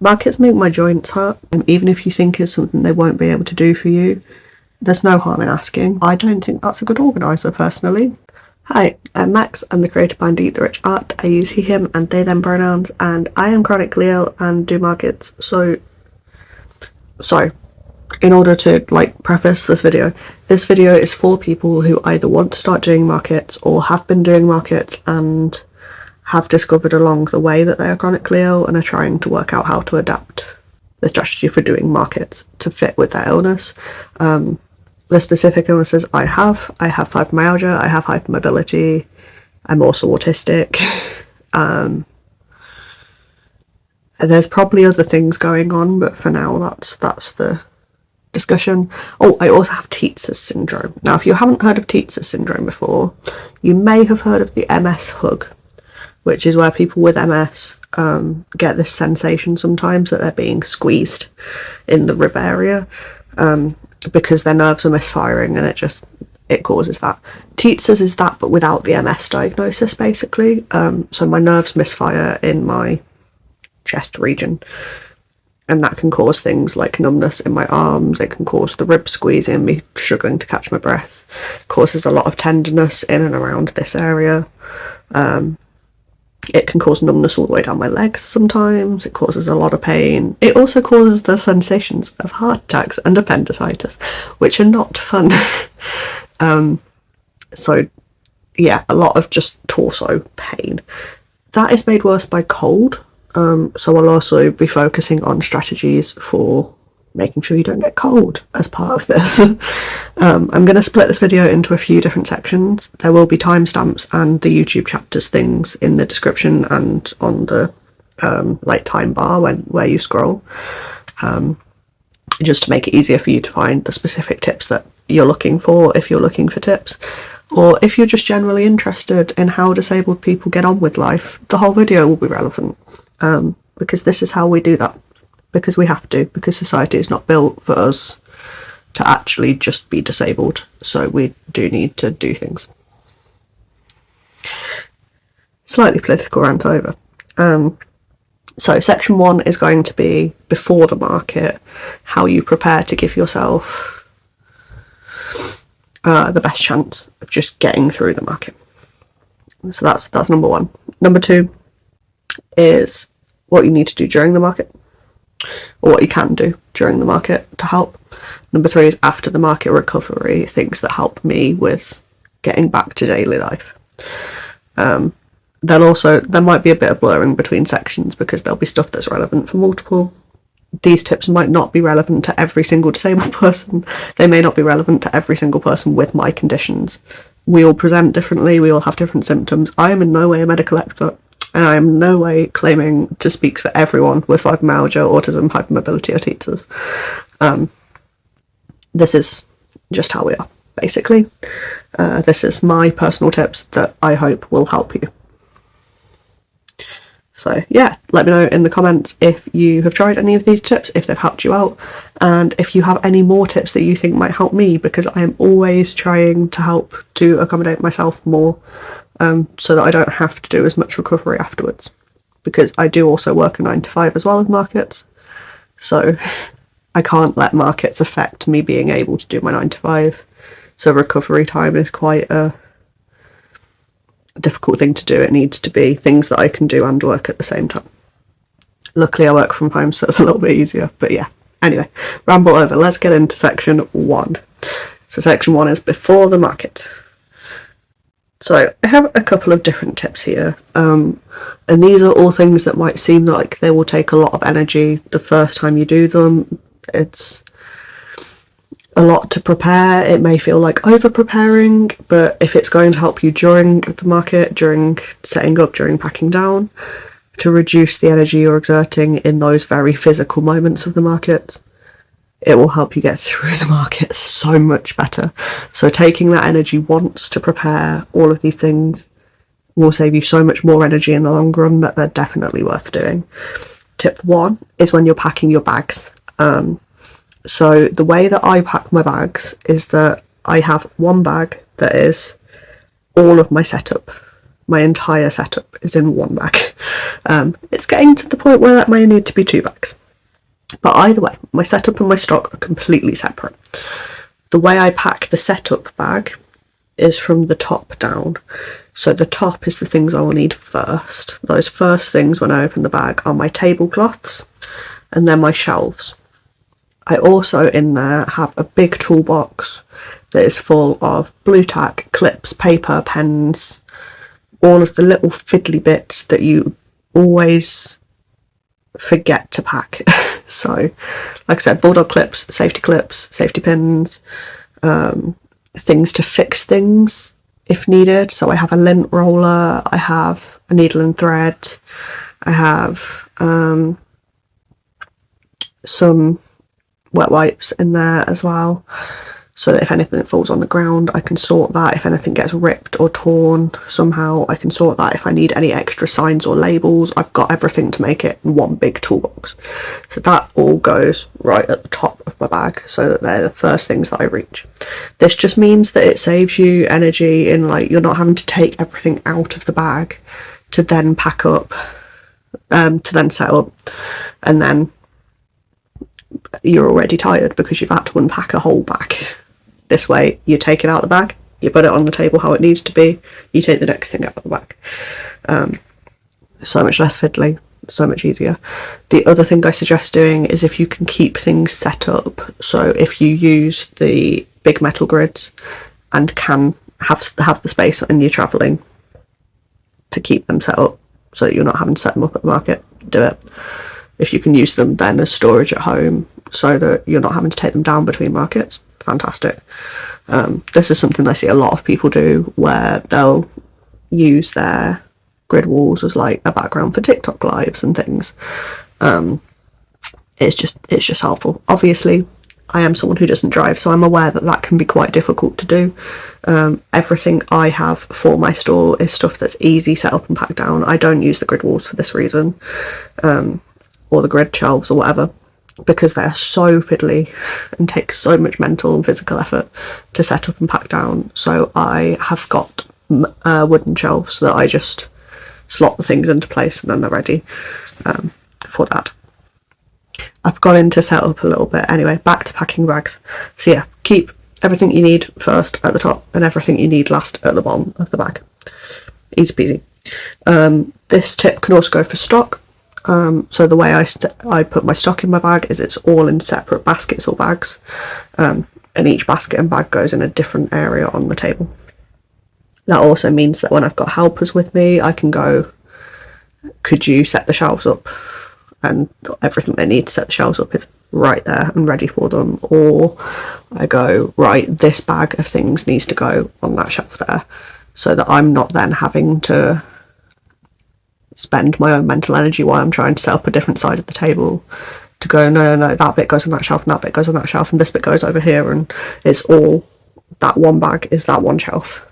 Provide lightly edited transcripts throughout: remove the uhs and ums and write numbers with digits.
Markets make my joints hurt, and even if you think it's something they won't be able to do for you, there's no harm in asking. I don't think that's a good organiser, personally. Hi, I'm Max. I'm the creator behind Eat the Rich Art. I use he, him, and they, them pronouns, and I am chronically ill and do markets. So, in order to preface this video is for people who either want to start doing markets or have been doing markets and have discovered along the way that they are chronically ill and are trying to work out how to adapt the strategy for doing markets to fit with their illness. The specific illnesses I have fibromyalgia, I have hypermobility, I'm also autistic. There's probably other things going on, but for now that's the discussion. Oh, I also have Tietze's syndrome. Now, if you haven't heard of Tietze's syndrome before, you may have heard of the MS hug, which is where people with MS get this sensation sometimes that they're being squeezed in the rib area because their nerves are misfiring, and it causes that. Tietze's is that, but without the MS diagnosis, basically. So my nerves misfire in my chest region, and that can cause things like numbness in my arms. It can cause the ribs squeezing, me struggling to catch my breath. It causes a lot of tenderness in and around this area. It can cause numbness all the way down my legs sometimes. It causes a lot of pain. It also causes the sensations of heart attacks and appendicitis, which are not fun. So yeah, a lot of just torso pain. That is made worse by cold. So I'll also be focusing on strategies for making sure you don't get cold as part of this. I'm going to split this video into a few different sections. There will be timestamps and the YouTube chapters things in the description and on the time bar where you scroll, just to make it easier for you to find the specific tips that you're looking for if you're looking for tips, or if you're just generally interested in how disabled people get on with life. The whole video will be relevant, because this is how we do that. Because we have to, because society is not built for us to actually just be disabled, so we do need to do things. Slightly political rant over. So section 1 is going to be before the market, how you prepare to give yourself the best chance of just getting through the market. So that's number 1. Number 2 is what you need to do during the market, or what you can do during the market to help. Number 3 is after the market recovery, things that help me with getting back to daily life. Then also there might be a bit of blurring between sections because there'll be stuff that's relevant for multiple. These tips might not be relevant to every single disabled person. They may not be relevant to every single person with my conditions. We all present differently, we all have different symptoms. I am in no way a medical expert, and I am in no way claiming to speak for everyone with fibromyalgia, autism, hypermobility, or Tietze's. This is just how we are, basically. This is my personal tips that I hope will help you. So yeah, let me know in the comments if you have tried any of these tips, if they've helped you out, and if you have any more tips that you think might help me, because I am always trying to help to accommodate myself more, so that I don't have to do as much recovery afterwards, because I do also work a 9 to 5 as well as markets, so I can't let markets affect me being able to do my 9 to 5. So recovery time is quite a difficult thing to do. It needs to be things that I can do and work at the same time. Luckily I work from home, so it's a little bit easier, but yeah. Anyway, ramble over, let's get into section 1. So section 1 is before the market. So I have a couple of different tips here, and these are all things that might seem like they will take a lot of energy the first time you do them. It's a lot to prepare. It may feel like over preparing, but if it's going to help you during the market, during setting up, during packing down, to reduce the energy you're exerting in those very physical moments of the market, it will help you get through the market so much better. So taking that energy once to prepare all of these things will save you so much more energy in the long run that they're definitely worth doing. Tip 1 is when you're packing your bags. So the way that I pack my bags is that I have one bag that is all of my setup, my entire setup is in one bag. It's getting to the point where that may need to be 2 bags. But either way, my setup and my stock are completely separate. The way I pack the setup bag is from the top down. So the top is the things I will need first. Those first things when I open the bag are my tablecloths and then my shelves. I also in there have a big toolbox that is full of blue tack, clips, paper, pens, all of the little fiddly bits that you always forget to pack. So, like I said, bulldog clips, safety pins, things to fix things if needed. So I have a lint roller, I have a needle and thread, I have some wet wipes in there as well, so that if anything falls on the ground I can sort that. If anything gets ripped or torn somehow, I can sort that. If I need any extra signs or labels, I've got everything to make it in one big toolbox. So that all goes right at the top of my bag, so that they're the first things that I reach. This just means that it saves you energy in, like, you're not having to take everything out of the bag to then pack up, to then set up, and then you're already tired because you've had to unpack a whole bag. This way, you take it out of the bag, you put it on the table how it needs to be, you take the next thing out of the bag. So much less fiddly, so much easier. The other thing I suggest doing is if you can keep things set up, so if you use the big metal grids and can have the space and you're travelling to keep them set up so that you're not having to set them up at the market, do it. If you can use them then as storage at home so that you're not having to take them down between markets, fantastic. This is something I see a lot of people do, where they'll use their grid walls as like a background for TikTok lives and things. It's just helpful. Obviously, I am someone who doesn't drive, so I'm aware that that can be quite difficult to do. Everything I have for my store is stuff that's easy set up and packed down. I don't use the grid walls for this reason, or the grid shelves or whatever, because they're so fiddly and take so much mental and physical effort to set up and pack down. So I have got wooden shelves that I just slot the things into place and then they're ready for that. I've gone into set up a little bit. Anyway, back to packing bags. So yeah, keep everything you need first at the top and everything you need last at the bottom of the bag. Easy peasy. This tip can also go for stock. So the way I put my stock in my bag is it's all in separate baskets or bags, and each basket and bag goes in a different area on the table. That also means that when I've got helpers with me, I can go, could you set the shelves up? And everything they need to set the shelves up is right there and ready for them. Or I go, right, this bag of things needs to go on that shelf there, so that I'm not then having to spend my own mental energy while I'm trying to set up a different side of the table to go, no, that bit goes on that shelf and that bit goes on that shelf and this bit goes over here, and it's all that one bag is that one shelf.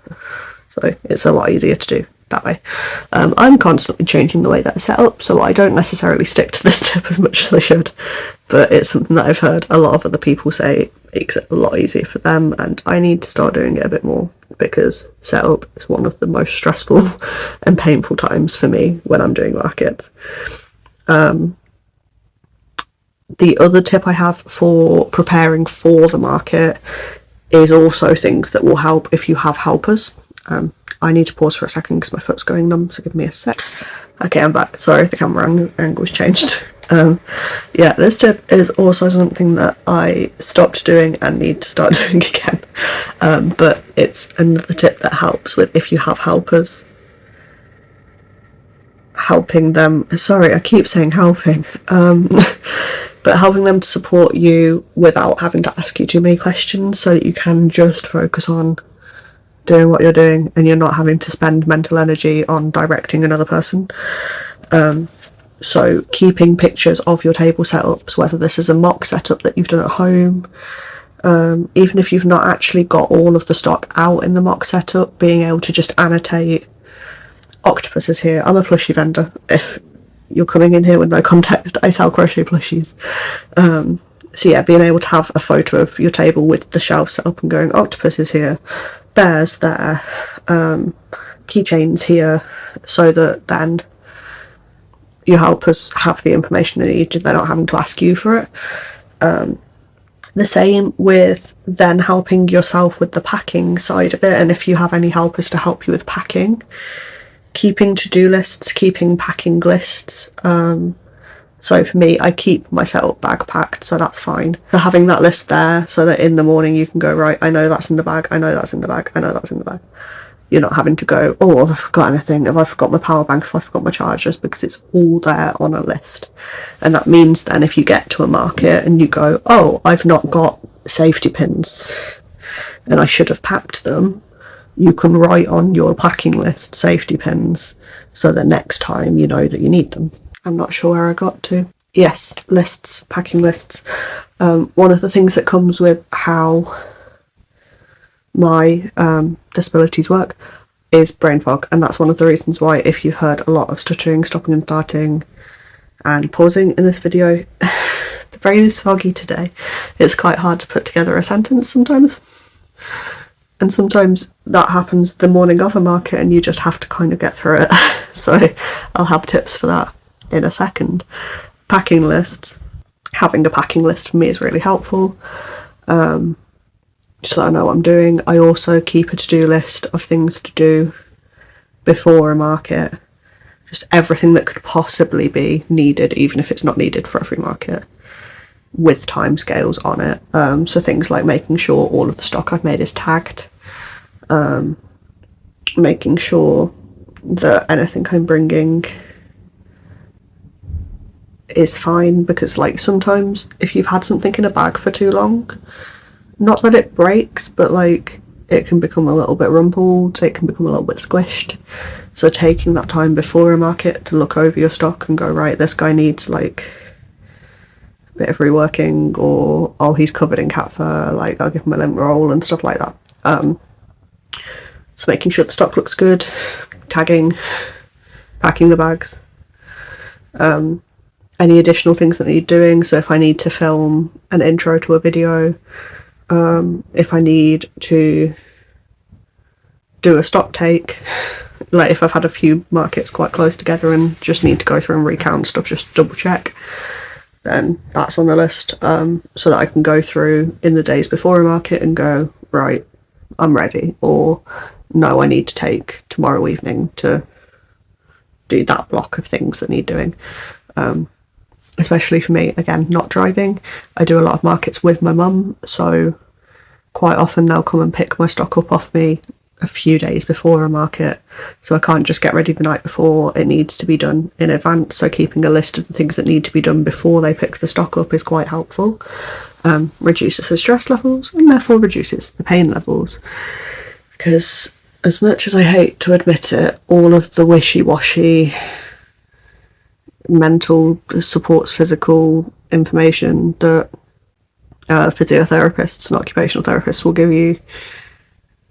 So it's a lot easier to do that way. I'm constantly changing the way that I set up, so I don't necessarily stick to this tip as much as I should, but it's something that I've heard a lot of other people say makes it a lot easier for them, and I need to start doing it a bit more, because setup is one of the most stressful and painful times for me when I'm doing markets. The other tip I have for preparing for the market is also things that will help if you have helpers. I need to pause for a second because my foot's going numb, so give me a sec. Okay, I'm back. Sorry if the camera angle's changed. Yeah, this tip is also something that I stopped doing and need to start doing again. But it's another tip that helps with if you have helpers. Helping them, sorry, I keep saying helping, but helping them to support you without having to ask you too many questions, so that you can just focus on doing what you're doing and you're not having to spend mental energy on directing another person. So keeping pictures of your table setups, whether this is a mock setup that you've done at home, even if you've not actually got all of the stock out in the mock setup, being able to just annotate, octopus is here, I'm a plushie vendor, if you're coming in here with no context, I sell crochet plushies. So yeah, being able to have a photo of your table with the shelf set up and going, octopus is here, bears there, keychains here, so that then your helpers have the information they need, they're not having to ask you for it. The same with then helping yourself with the packing side of it, and if you have any helpers to help you with packing, keeping to-do lists, keeping packing lists. So for me, I keep my setup bag packed, so that's fine. So having that list there, so that in the morning you can go, right, I know that's in the bag, I know that's in the bag, I know that's in the bag. You're not having to go, oh, have I forgot anything? Have I forgot my power bank? Have I forgot my chargers? Because it's all there on a list. And that means then if you get to a market and you go, oh, I've not got safety pins and I should have packed them, you can write on your packing list safety pins, so that next time you know that you need them. I'm not sure where I got to. Yes, lists, packing lists. One of the things that comes with how my disabilities work is brain fog, and that's one of the reasons why, if you've heard a lot of stuttering, stopping and starting and pausing in this video, the brain is foggy today. It's quite hard to put together a sentence sometimes, and sometimes that happens the morning of a market and you just have to kind of get through it. So I'll have tips for that in a second. Packing lists. Having a packing list for me is really helpful, so that I know what I'm doing. I also keep a to-do list of things to do before a market, just everything that could possibly be needed, even if it's not needed for every market, with timescales on it. So things like making sure all of the stock I've made is tagged, making sure that anything I'm bringing is fine, because like sometimes if you've had something in a bag for too long, not that it breaks, but like it can become a little bit rumpled, it can become a little bit squished. So taking that time before a market to look over your stock and go, right, this guy needs like a bit of reworking, or oh, he's covered in cat fur, like I'll give him a lint roll and stuff like that. So making sure the stock looks good, tagging, packing the bags. Any additional things that need doing, so if I need to film an intro to a video, if I need to do a stock take, like if I've had a few markets quite close together and just need to go through and recount stuff just to double check, then that's on the list, so that I can go through in the days before a market and go, right, I'm ready, or no, I need to take tomorrow evening to do that block of things that need doing. Especially for me, again, not driving, I do a lot of markets with my mum, so quite often they'll come and pick my stock up off me a few days before a market, so I can't just get ready the night before, it needs to be done in advance. So keeping a list of the things that need to be done before they pick the stock up is quite helpful. Reduces the stress levels and therefore reduces the pain levels, because as much as I hate to admit it, all of the wishy-washy mental supports physical information that physiotherapists and occupational therapists will give you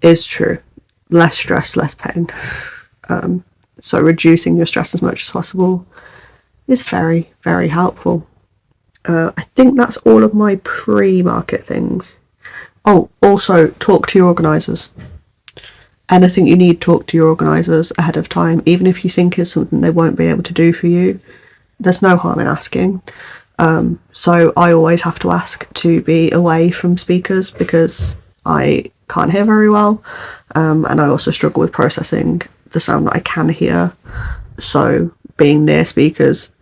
is true. Less stress, less pain. So reducing your stress as much as possible is very, very helpful. I think that's all of my pre-market things. Oh, also talk to your organisers. Anything you need, talk to your organisers ahead of time, even if you think it's something they won't be able to do for you. There's no harm in asking. So I always have to ask to be away from speakers because I can't hear very well, and I also struggle with processing the sound that I can hear. So being near speakers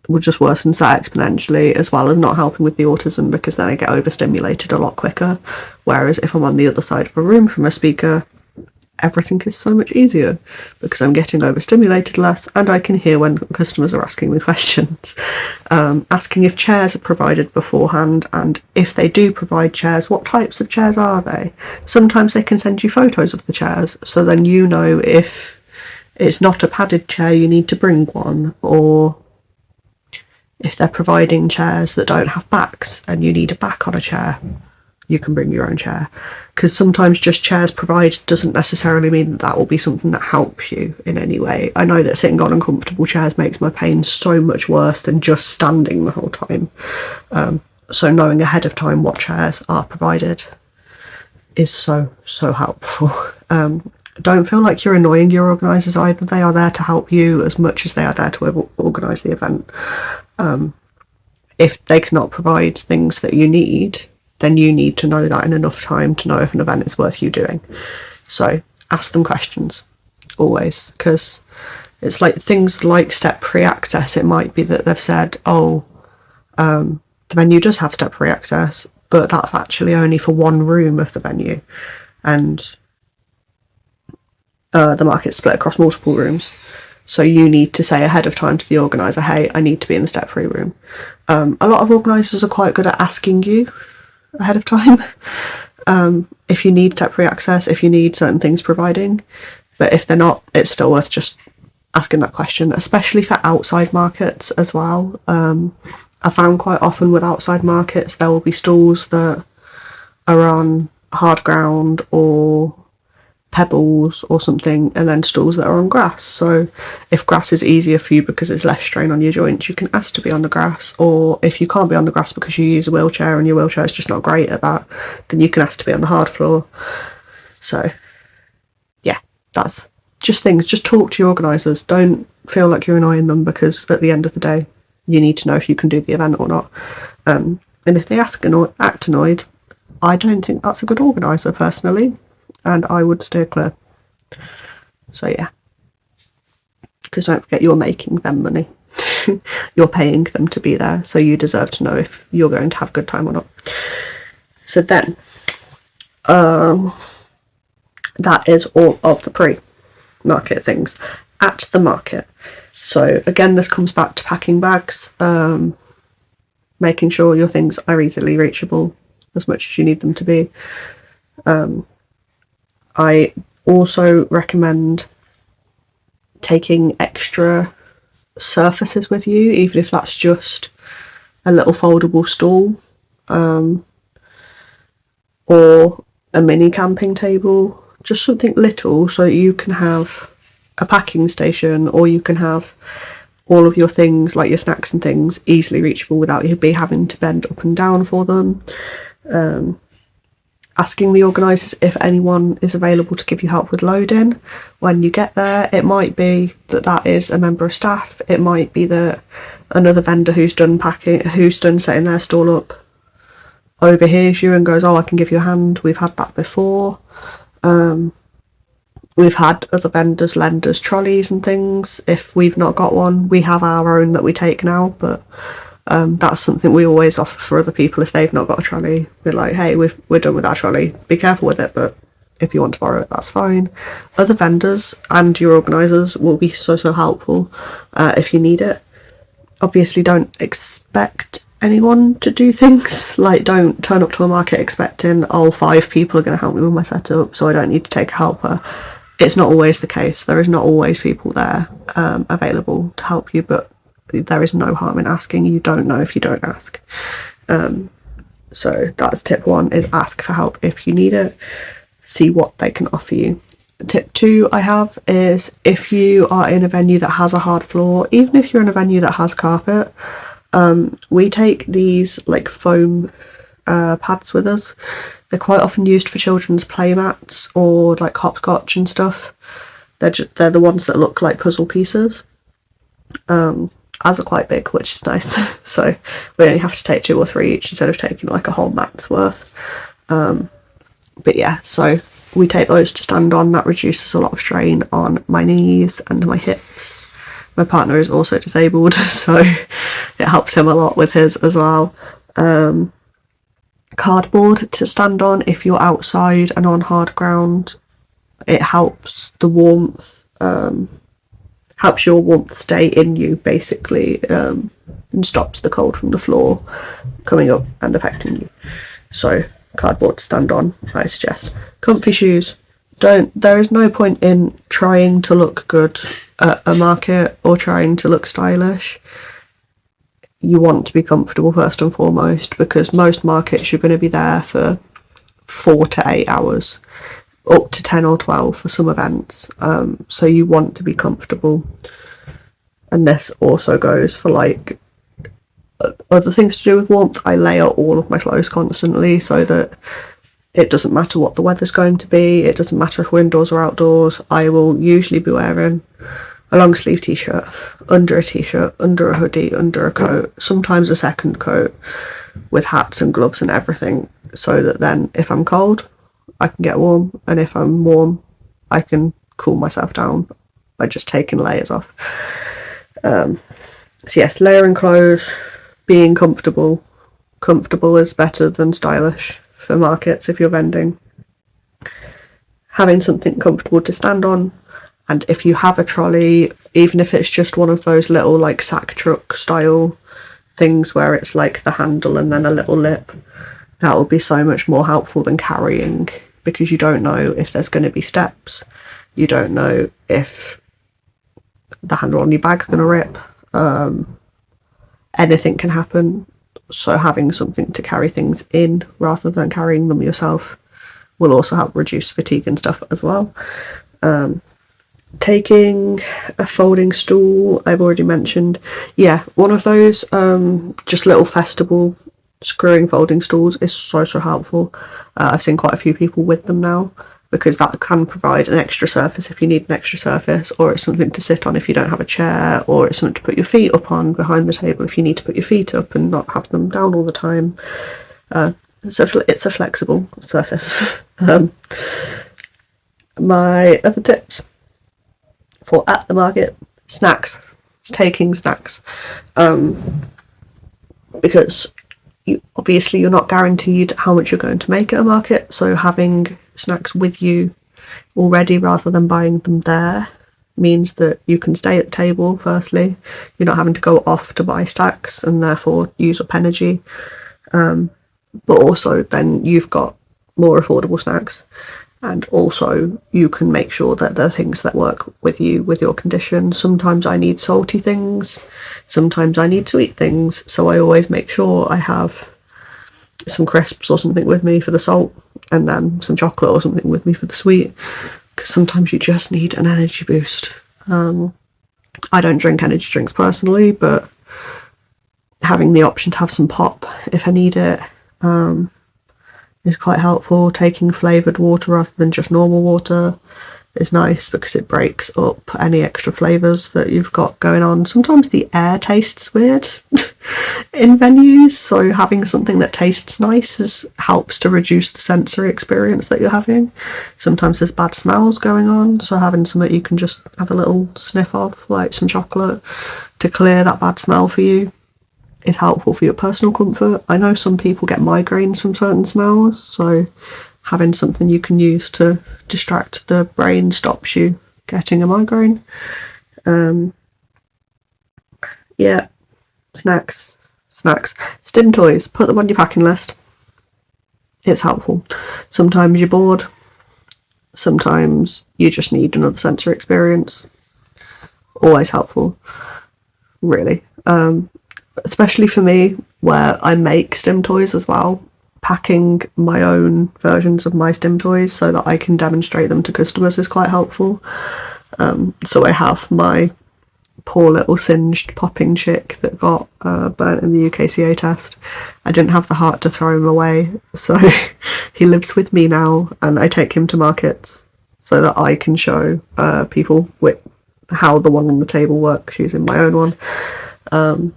will just worsen that exponentially, as well as not helping with the autism, because then I get overstimulated a lot quicker. Whereas if I'm on the other side of a room from a speaker, everything is so much easier because I'm getting overstimulated less and I can hear when customers are asking me questions. Asking if chairs are provided beforehand, and if they do provide chairs, what types of chairs are they? Sometimes they can send you photos of the chairs, so then you know if it's not a padded chair you need to bring one, or if they're providing chairs that don't have backs and you need a back on a chair, you can bring your own chair, because sometimes just chairs provided doesn't necessarily mean that that will be something that helps you in any way. I know that sitting on uncomfortable chairs makes my pain so much worse than just standing the whole time. So knowing ahead of time what chairs are provided is so helpful. Don't feel like you're annoying your organisers either. They are there to help you as much as they are there to organise the event. If they cannot provide things that you need, then you need to know that in enough time to know if an event is worth you doing. So ask them questions, always, because it's like things like step-free access. It might be that they've said, oh, the venue does have step-free access, but that's actually only for one room of the venue, and the market's split across multiple rooms. So you need to say ahead of time to the organiser, hey, I need to be in the step-free room. A lot of organisers are quite good at asking you ahead of time if you need step-free access, if you need certain things providing. But if they're not, it's still worth just asking that question, especially for outside markets as well. I found quite often with outside markets, there will be stalls that are on hard ground or pebbles or something, and then stalls that are on grass. So if grass is easier for you because it's less strain on your joints, you can ask to be on the grass. Or if you can't be on the grass because you use a wheelchair and your wheelchair is just not great at that, then you can ask to be on the hard floor. So yeah, that's just things. Just talk to your organisers. Don't feel like you're annoying them, because at the end of the day, you need to know if you can do the event or not. And if they act annoyed, I don't think that's a good organiser personally, and I would steer clear. So yeah, because don't forget, you're making them money. You're paying them to be there, so you deserve to know if you're going to have a good time or not. So then that is all of the pre-market things. At the market, so again, this comes back to packing bags, making sure your things are easily reachable as much as you need them to be. I also recommend taking extra surfaces with you, even if that's just a little foldable stool, or a mini camping table, just something little so you can have a packing station, or you can have all of your things, like your snacks and things, easily reachable without you having to bend up and down for them. Asking the organisers if anyone is available to give you help with loading when you get there. It might be that that is a member of staff. It might be that another vendor who's done packing, who's done setting their stall up, overhears you and goes, oh, I can give you a hand. We've had that before. We've had other vendors lend us trolleys and things. If we've not got one, we have our own that we take now, but that's something we always offer for other people. If they've not got a trolley, we're like, hey, we're done with our trolley, be careful with it, but if you want to borrow it, that's fine. Other vendors and your organisers will be so helpful if you need it. Obviously, don't expect anyone to do things. Like, don't turn up to a market expecting, oh, 5 people are going to help me with my setup, so I don't need to take a helper. It's not always the case. There is not always people there available to help you, but there is no harm in asking. You don't know if you don't ask. So that's tip 1, is ask for help if you need it. See what they can offer you. Tip 2 I have is, if you are in a venue that has a hard floor, even if you're in a venue that has carpet, we take these like foam pads with us. They're quite often used for children's play mats or like hopscotch and stuff. They're the ones that look like puzzle pieces. Ours are quite big, which is nice. So we only have to take 2 or 3 each instead of taking like a whole mat's worth. But yeah, so we take those to stand on. That reduces a lot of strain on my knees and my hips. My partner is also disabled, so it helps him a lot with his as well. Cardboard to stand on if you're outside and on hard ground. It helps the warmth, helps your warmth stay in you, basically, and stops the cold from the floor coming up and affecting you. So cardboard to stand on, I suggest. Comfy shoes. There is no point in trying to look good at a market or trying to look stylish. You want to be comfortable first and foremost, because most markets you're going to be there for 4 to 8 hours, up to 10 or 12 for some events. So you want to be comfortable. And this also goes for like other things to do with warmth. I layer all of my clothes constantly so that It doesn't matter what the weather's going to be. It doesn't matter if we're indoors or outdoors. I will usually be wearing a long sleeve t-shirt, under a t-shirt, under a hoodie, under a coat, sometimes a second coat, with hats and gloves and everything, so that then if I'm cold, I can get warm, and if I'm warm, I can cool myself down by just taking layers off. So yes, layering clothes, being comfortable. Comfortable is better than stylish for markets if you're vending. Having something comfortable to stand on, and if you have a trolley, even if it's just one of those little like sack truck style things where it's like the handle and then a little lip, that will be so much more helpful than carrying, because you don't know if there's going to be steps, you don't know if the handle on your bag's going to rip, anything can happen. So having something to carry things in rather than carrying them yourself will also help reduce fatigue and stuff as well. Taking a folding stool, I've already mentioned. Yeah, one of those just little festival screwing folding stools is so helpful. I've seen quite a few people with them now, because that can provide an extra surface if you need an extra surface, or it's something to sit on if you don't have a chair, or it's something to put your feet up on behind the table if you need to put your feet up and not have them down all the time. So it's a flexible surface. My other tips for at the market: snacks, taking snacks, because obviously you're not guaranteed how much you're going to make at a market, so having snacks with you already rather than buying them there means that you can stay at the table. Firstly, you're not having to go off to buy stacks and therefore use up energy, but also then you've got more affordable snacks, and also you can make sure that there are things that work with you, with your condition. Sometimes I need salty things, sometimes I need sweet things, so I always make sure I have some crisps or something with me for the salt, and then some chocolate or something with me for the sweet, because sometimes you just need an energy boost. I don't drink energy drinks personally, but having the option to have some pop if I need it is quite helpful. Taking flavoured water rather than just normal water is nice, because it breaks up any extra flavours that you've got going on. Sometimes the air tastes weird in venues, so having something that tastes nice helps to reduce the sensory experience that you're having. Sometimes there's bad smells going on, so having something you can just have a little sniff of, like some chocolate, to clear that bad smell for you is helpful for your personal comfort. I know some people get migraines from certain smells, so having something you can use to distract the brain stops you getting a migraine. Yeah, snacks. Stim toys, put them on your packing list. It's helpful. Sometimes you're bored, sometimes you just need another sensory experience. Always helpful, really. Especially for me, where I make stim toys as well, packing my own versions of my stim toys so that I can demonstrate them to customers is quite helpful. So I have my poor little singed popping chick that got burnt in the UKCA test. I didn't have the heart to throw him away, so he lives with me now, and I take him to markets so that I can show people how the one on the table works using my own one.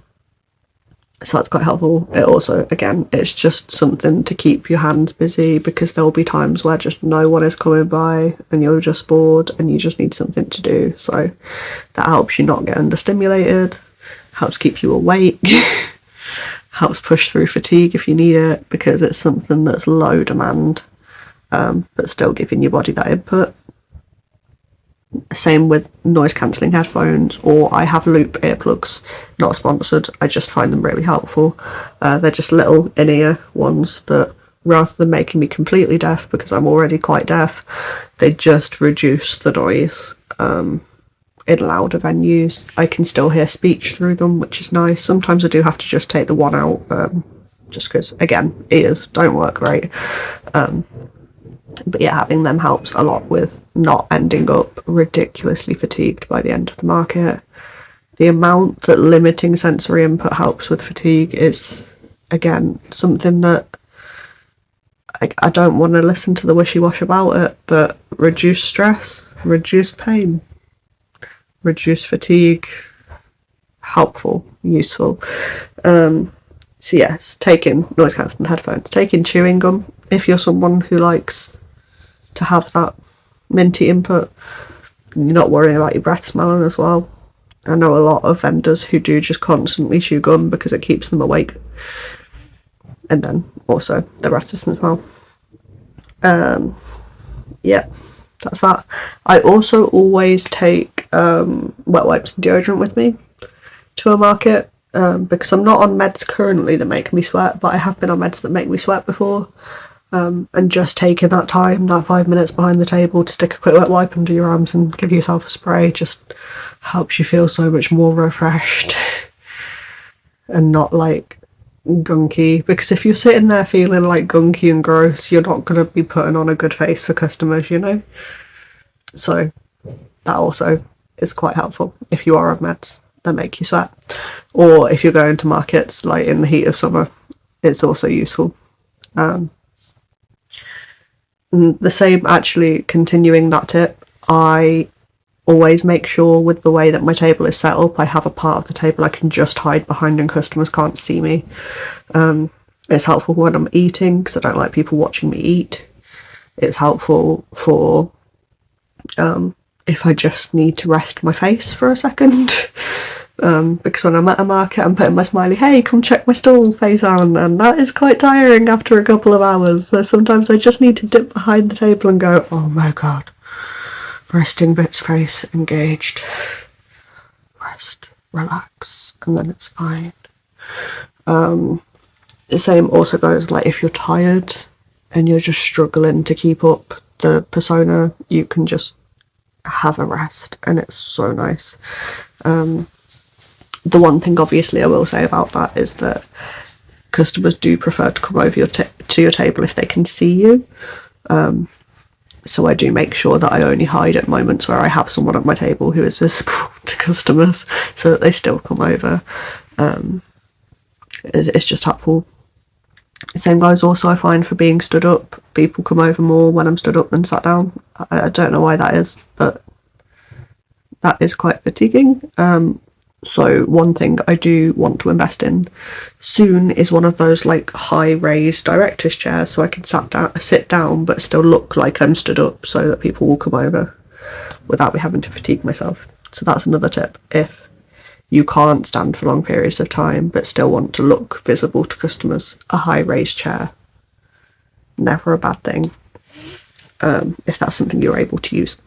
So that's quite helpful. It also, again, it's just something to keep your hands busy, because there will be times where just no one is coming by and you're just bored and you just need something to do. So that helps you not get understimulated, helps keep you awake, helps push through fatigue if you need it, because it's something that's low demand, but still giving your body that input. Same with noise cancelling headphones, or I have loop earplugs, not sponsored, I just find them really helpful. They're just little in-ear ones that, rather than making me completely deaf, because I'm already quite deaf, they just reduce the noise. In louder venues I can still hear speech through them, which is nice. Sometimes I do have to just take the one out, just because, again, ears don't work great. But yeah, having them helps a lot with not ending up ridiculously fatigued by the end of the market. The amount that limiting sensory input helps with fatigue is, again, something that like, I don't want to listen to the wishy-wash about it, but reduce stress, reduce pain, reduce fatigue, helpful, useful. So yes, taking noise cancelling headphones, taking chewing gum if you're someone who likes to have that minty input. You're not worrying about your breath smelling as well. I know a lot of vendors who do just constantly chew gum because it keeps them awake, and then also the breath as well. Yeah, that's that. I also always take wet wipes and deodorant with me to a market, because I'm not on meds currently that make me sweat, but I have been on meds that make me sweat before. And just taking that time, that 5 minutes behind the table to stick a quick wet wipe under your arms and give yourself a spray just helps you feel so much more refreshed and not like gunky. Because if you're sitting there feeling like gunky and gross, you're not going to be putting on a good face for customers, you know? So that also is quite helpful if you are on meds that make you sweat, or if you're going to markets like in the heat of summer, it's also useful. The same, actually, continuing that tip, I always make sure with the way that my table is set up, I have a part of the table I can just hide behind and customers can't see me. It's helpful when I'm eating because I don't like people watching me eat. It's helpful for if I just need to rest my face for a second. Because when I'm at a market, I'm putting my smiley, hey, come check my stall face on, and that is quite tiring after a couple of hours. So sometimes I just need to dip behind the table and go, oh my god, resting bitch face engaged. Rest, relax, and then it's fine. The same also goes like if you're tired and you're just struggling to keep up the persona, you can just have a rest, and it's so nice. The one thing obviously I will say about that is that customers do prefer to come over to your table if they can see you. So I do make sure that I only hide at moments where I have someone at my table who is visible to customers, so that they still come over. It's just helpful. The same goes also, I find, for being stood up. People come over more when I'm stood up than sat down. I don't know why that is, but that is quite fatiguing. So one thing I do want to invest in soon is one of those like high raised director's chairs, so I can sit down but still look like I'm stood up, so that people will come over without me having to fatigue myself. So that's another tip. If you can't stand for long periods of time but still want to look visible to customers, a high raised chair, never a bad thing, if that's something you're able to use.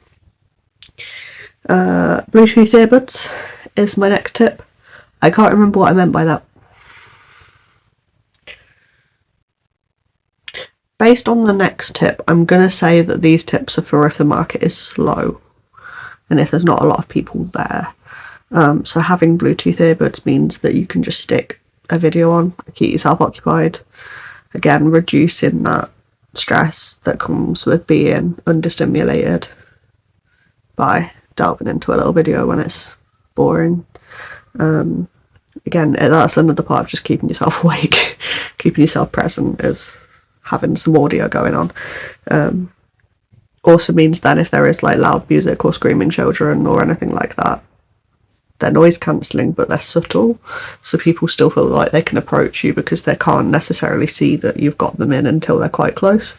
Bluetooth earbuds is my next tip. I can't remember what I meant by that. Based on the next tip, I'm going to say that these tips are for if the market is slow and if there's not a lot of people there. So having Bluetooth earbuds means that you can just stick a video on, keep yourself occupied. Again, reducing that stress that comes with being understimulated by delving into a little video when it's boring. Again, that's another part of just keeping yourself awake, keeping yourself present, is having some audio going on. Also means then if there is like loud music or screaming children or anything like that, they're noise cancelling, but they're subtle, so people still feel like they can approach you because they can't necessarily see that you've got them in until they're quite close.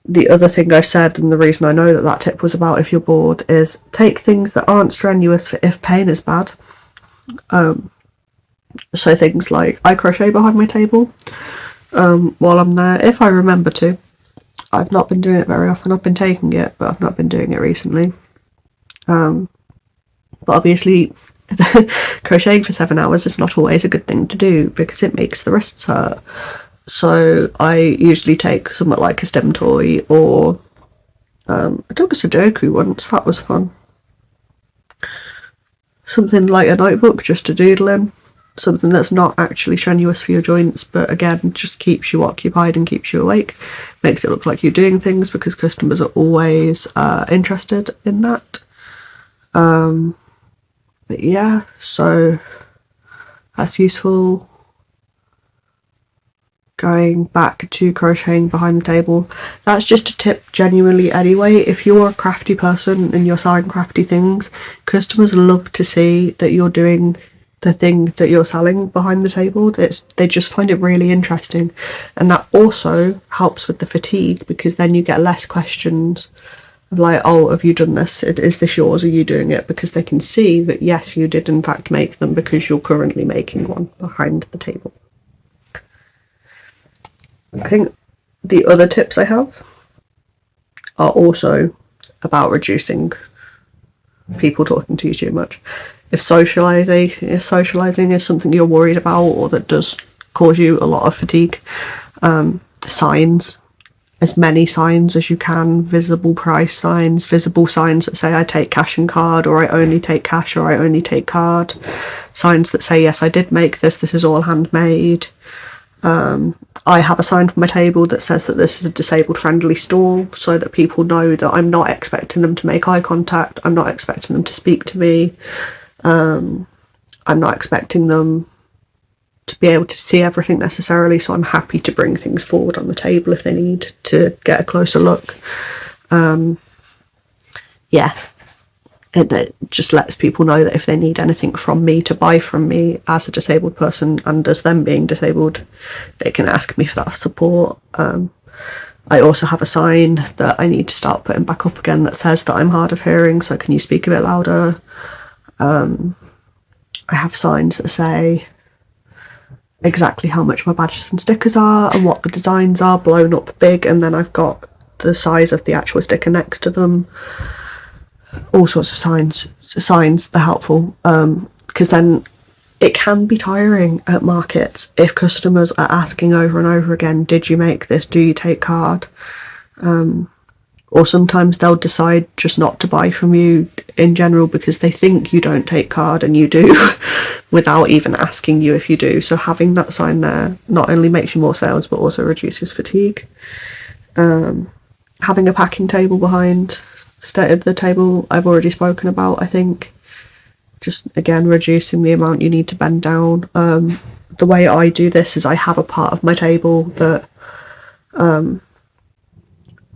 The other thing I've said, and the reason I know that that tip was about if you're bored, is take things that aren't strenuous if pain is bad. So things like, I crochet behind my table while I'm there, if I remember to. I've not been doing it very often. I've been taking it, but I've not been doing it recently. But obviously, crocheting for 7 hours is not always a good thing to do because it makes the wrists hurt. So I usually take something like a stem toy, or I took a Sudoku once, that was fun. Something like a notebook just to doodle in. Something that's not actually strenuous for your joints, but again, just keeps you occupied and keeps you awake. Makes it look like you're doing things because customers are always interested in that. But yeah, so that's useful. going back to crocheting behind the table, that's just a tip genuinely anyway. If you're a crafty person and you're selling crafty things, customers love to see that you're doing the thing that you're selling behind the table. They just find it really interesting, and that also helps with the fatigue, because then you get less questions of like, oh, have you done this? Is this yours? Are you doing it? Because they can see that yes, you did in fact make them, because you're currently making one behind the table. I think the other tips I have are also about reducing people talking to you too much. If socializing is something you're worried about, or that does cause you a lot of fatigue, signs, as many signs as you can, visible price signs, visible signs that say I take cash and card, or I only take cash, or I only take card, signs that say yes, I did make this is all handmade. I have a sign from my table that says that this is a disabled friendly stall, so that people know that I'm not expecting them to make eye contact, I'm not expecting them to speak to me, I'm not expecting them to be able to see everything necessarily, so I'm happy to bring things forward on the table if they need to get a closer look. It just lets people know that if they need anything from me, to buy from me as a disabled person and as them being disabled, they can ask me for that support. I also have a sign that I need to start putting back up again that says that I'm hard of hearing, so can you speak a bit louder? I have signs that say exactly how much my badges and stickers are and what the designs are, blown up big, and then I've got the size of the actual sticker next to them. All sorts of signs, they're helpful, because then it can be tiring at markets if customers are asking over and over again, did you make this, do you take card? Or sometimes they'll decide just not to buy from you in general because they think you don't take card and you do, without even asking you if you do. So having that sign there not only makes you more sales but also reduces fatigue. Having a packing table behind the table I've already spoken about. I think just again reducing the amount you need to bend down. The way I do this is I have a part of my table that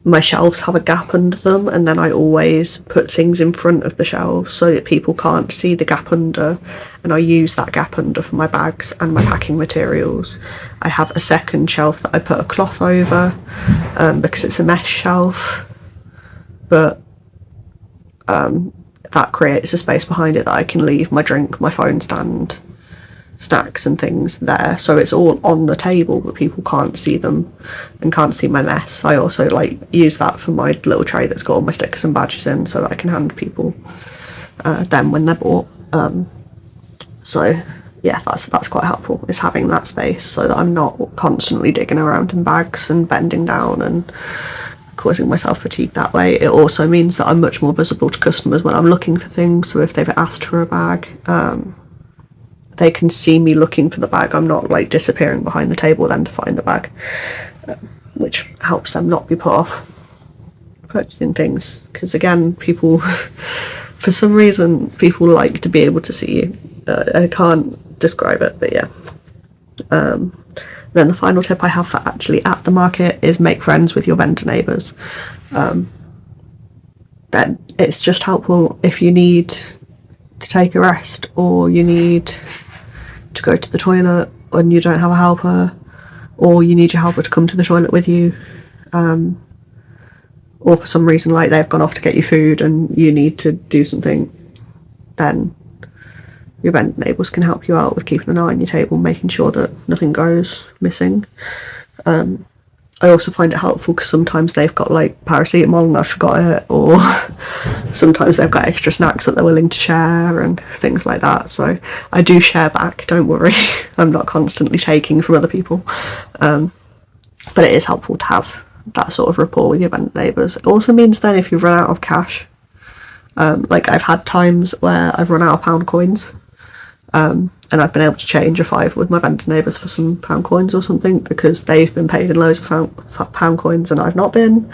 my shelves have a gap under them, and then I always put things in front of the shelves so that people can't see the gap under, and I use that gap under for my bags and my packing materials. I have a second shelf that I put a cloth over because it's a mesh shelf, but that creates a space behind it that I can leave my drink, my phone stand, snacks and things there, so it's all on the table but people can't see them and can't see my mess. I also use that for my little tray that's got all my stickers and badges in, so that I can hand people them when they're bought. So yeah, that's quite helpful, is having that space so that I'm not constantly digging around in bags and bending down and causing myself fatigue that way. It also means that I'm much more visible to customers when I'm looking for things, so if they've asked for a bag, they can see me looking for the bag. I'm not disappearing behind the table then to find the bag, which helps them not be put off purchasing things, because again, people for some reason people like to be able to see you. I can't describe it, but yeah. Then the final tip I have for actually at the market is make friends with your vendor neighbours. Then it's just helpful if you need to take a rest, or you need to go to the toilet and you don't have a helper, or you need your helper to come to the toilet with you, or for some reason they've gone off to get you food and you need to do something, then your vendor neighbours can help you out with keeping an eye on your table, making sure that nothing goes missing. I also find it helpful because sometimes they've got paracetamol and I forgot it, or sometimes they've got extra snacks that they're willing to share and things like that. So I do share back, don't worry. I'm not constantly taking from other people. But it is helpful to have that sort of rapport with your vendor neighbours. It also means then if you run out of cash, I've had times where I've run out of pound coins, and I've been able to change a £5 with my vendor neighbours for some pound coins or something, because they've been paid in loads of pound coins and I've not been.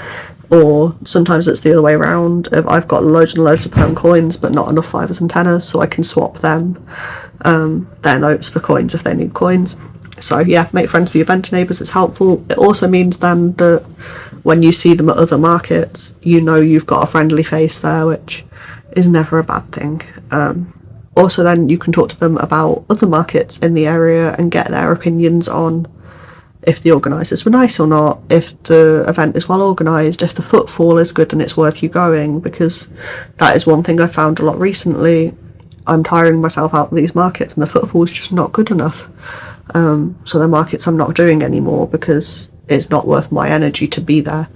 Or sometimes it's the other way around. If I've got loads and loads of pound coins but not enough 5s and 10s, so I can swap them, their notes for coins if they need coins. So yeah, make friends with your vendor neighbours. It's helpful. It also means then that when you see them at other markets, you know you've got a friendly face there, which is never a bad thing. Also then you can talk to them about other markets in the area and get their opinions on if the organisers were nice or not, if the event is well organised, if the footfall is good and it's worth you going, because that is one thing I found a lot recently. I'm tiring myself out of these markets and the footfall is just not good enough. So the markets I'm not doing anymore because it's not worth my energy to be there.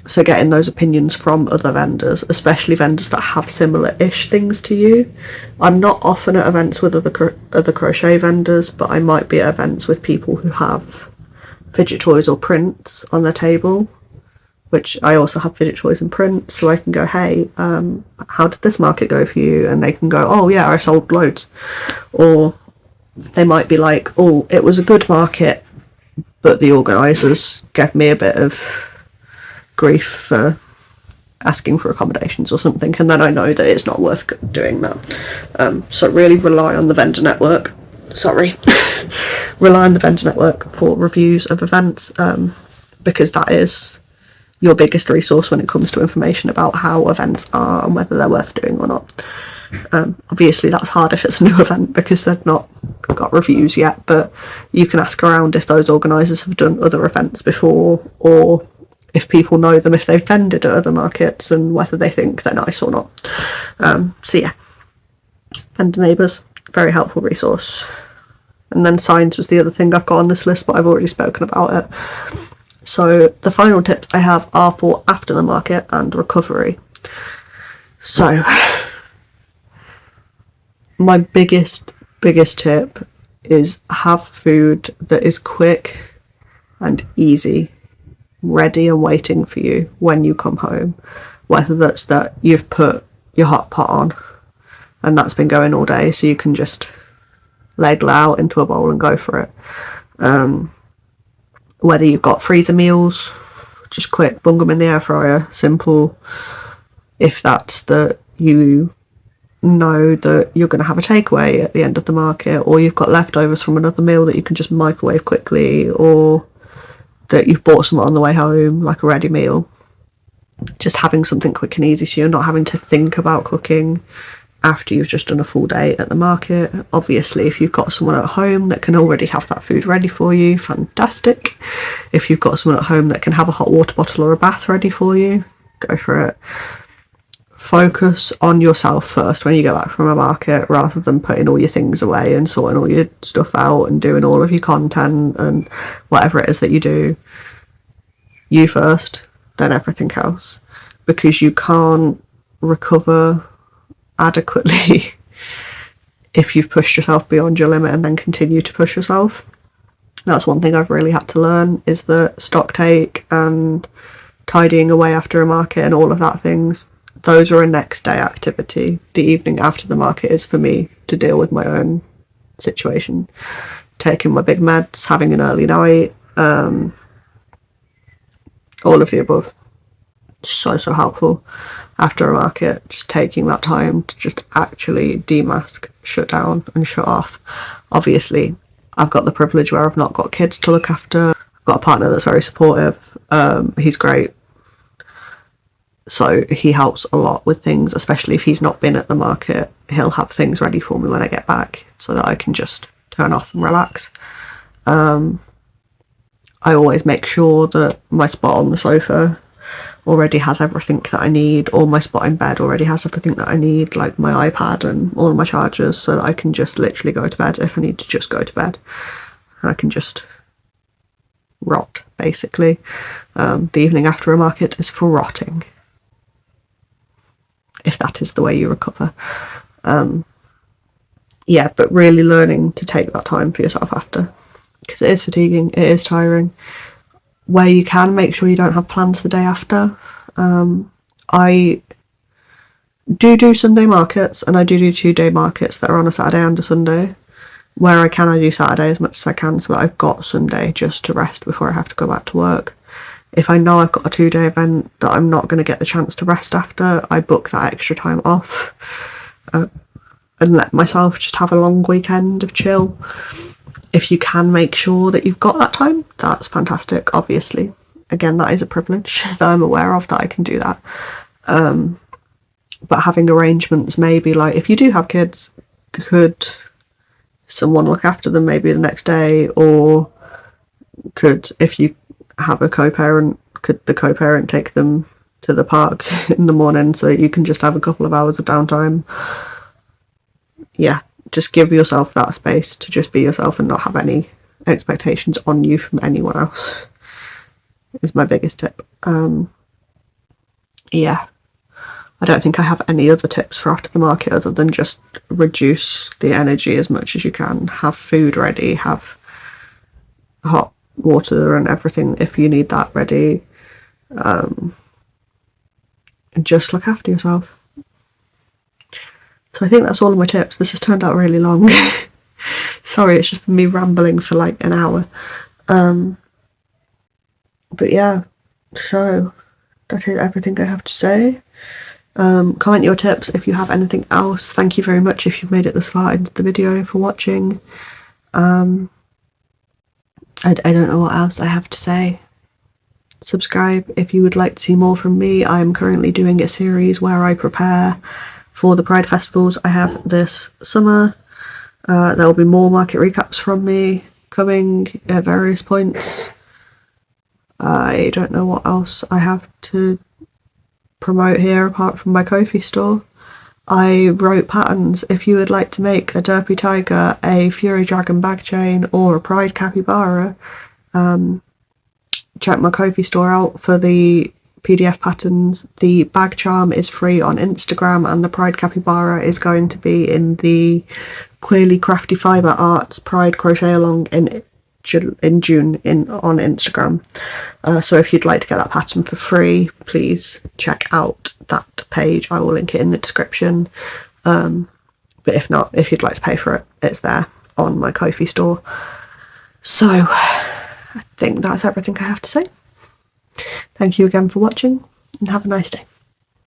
So getting those opinions from other vendors, especially vendors that have similar-ish things to you. I'm not often at events with other crochet vendors, but I might be at events with people who have fidget toys or prints on their table, which I also have fidget toys and prints, so I can go, hey, how did this market go for you? And they can go, oh yeah, I sold loads. Or they might be like, oh, it was a good market, but the organisers gave me a bit of grief for asking for accommodations or something, and then I know that it's not worth doing that. So really rely on the vendor network. Rely on the vendor network for reviews of events, because that is your biggest resource when it comes to information about how events are and whether they're worth doing or not. Obviously that's hard if it's a new event because they've not got reviews yet, but you can ask around if those organisers have done other events before, or if people know them, if they've vended at other markets, and whether they think they're nice or not. So yeah, vendor neighbours, very helpful resource. And then signs was the other thing I've got on this list, but I've already spoken about it. So the final tips I have are for after the market and recovery. So my biggest tip is have food that is quick and easy, ready and waiting for you when you come home, whether that's that you've put your hot pot on and that's been going all day so you can just ladle out into a bowl and go for it, whether you've got freezer meals, just quick, bung them in the air fryer, simple. If that's that you know that you're going to have a takeaway at the end of the market, or you've got leftovers from another meal that you can just microwave quickly, or that you've bought some on the way home, like a ready meal. Just having something quick and easy so you're not having to think about cooking after you've just done a full day at the market. Obviously, if you've got someone at home that can already have that food ready for you, fantastic. If you've got someone at home that can have a hot water bottle or a bath ready for you, go for it. Focus on yourself first when you get back from a market, rather than putting all your things away and sorting all your stuff out and doing all of your content and whatever it is that you do. You first, then everything else, because you can't recover adequately if you've pushed yourself beyond your limit and then continue to push yourself. That's one thing I've really had to learn, is that stock take and tidying away after a market and all of that things, those are a next day activity. The evening after the market is for me to deal with my own situation, taking my big meds, having an early night, all of the above. So helpful after a market, just taking that time to just actually demask, shut down and shut off. Obviously I've got the privilege where I've not got kids to look after. I've got a partner that's very supportive. He's great. So he helps a lot with things, especially if he's not been at the market. He'll have things ready for me when I get back so that I can just turn off and relax. I always make sure that my spot on the sofa already has everything that I need, or my spot in bed already has everything that I need, like my iPad and all of my chargers, so that I can just literally go to bed if I need to just go to bed. And I can just rot, basically. The evening after a market is for rotting, if that is the way you recover. Yeah, but really learning to take that time for yourself after, because it is fatiguing, it is tiring. Where you can, make sure you don't have plans the day after. I do Sunday markets, and I do 2-day markets that are on a Saturday and a Sunday. Where I can, I do Saturday as much as I can, so that I've got Sunday just to rest before I have to go back to work. If I know I've got a 2-day event that I'm not going to get the chance to rest after, I book that extra time off and let myself just have a long weekend of chill. if you can make sure that you've got that time, that's fantastic. Obviously, again, that is a privilege that I'm aware of, that I can do that. But having arrangements, maybe like if you do have kids, could someone look after them maybe the next day, or could, if you have a co-parent, could the co-parent take them to the park in the morning so that you can just have a couple of hours of downtime? Yeah, just give yourself that space to just be yourself and not have any expectations on you from anyone else, is my biggest tip. Yeah, I don't think I have any other tips for after the market other than just reduce the energy as much as you can. Have food ready, have hot water and everything if you need that ready. And just look after yourself. So I think that's all of my tips. This has turned out really long. Sorry, it's just been me rambling for like an hour. But yeah, so that is everything I have to say. Comment your tips if you have anything else. Thank you very much if you've made it this far into the video, for watching. I don't know what else I have to say. Subscribe if you would like to see more from me. I'm currently doing a series where I prepare for the Pride festivals I have this summer. There will be more market recaps from me coming at various points. I don't know what else I have to promote here apart from my Ko-fi store. I wrote patterns. If you would like to make a derpy tiger, a fury dragon bag chain, or a pride capybara, check my Ko-fi store out for the PDF patterns. The bag charm is free on Instagram, and the pride capybara is going to be in the Queerly Crafty Fibre Arts Pride Crochet Along in June on Instagram. So if you'd like to get that pattern for free, please check out that page. I will link it in the description. But if not, if you'd like to pay for it, it's there on my Ko-fi store. So I think that's everything I have to say. Thank you again for watching, and have a nice day.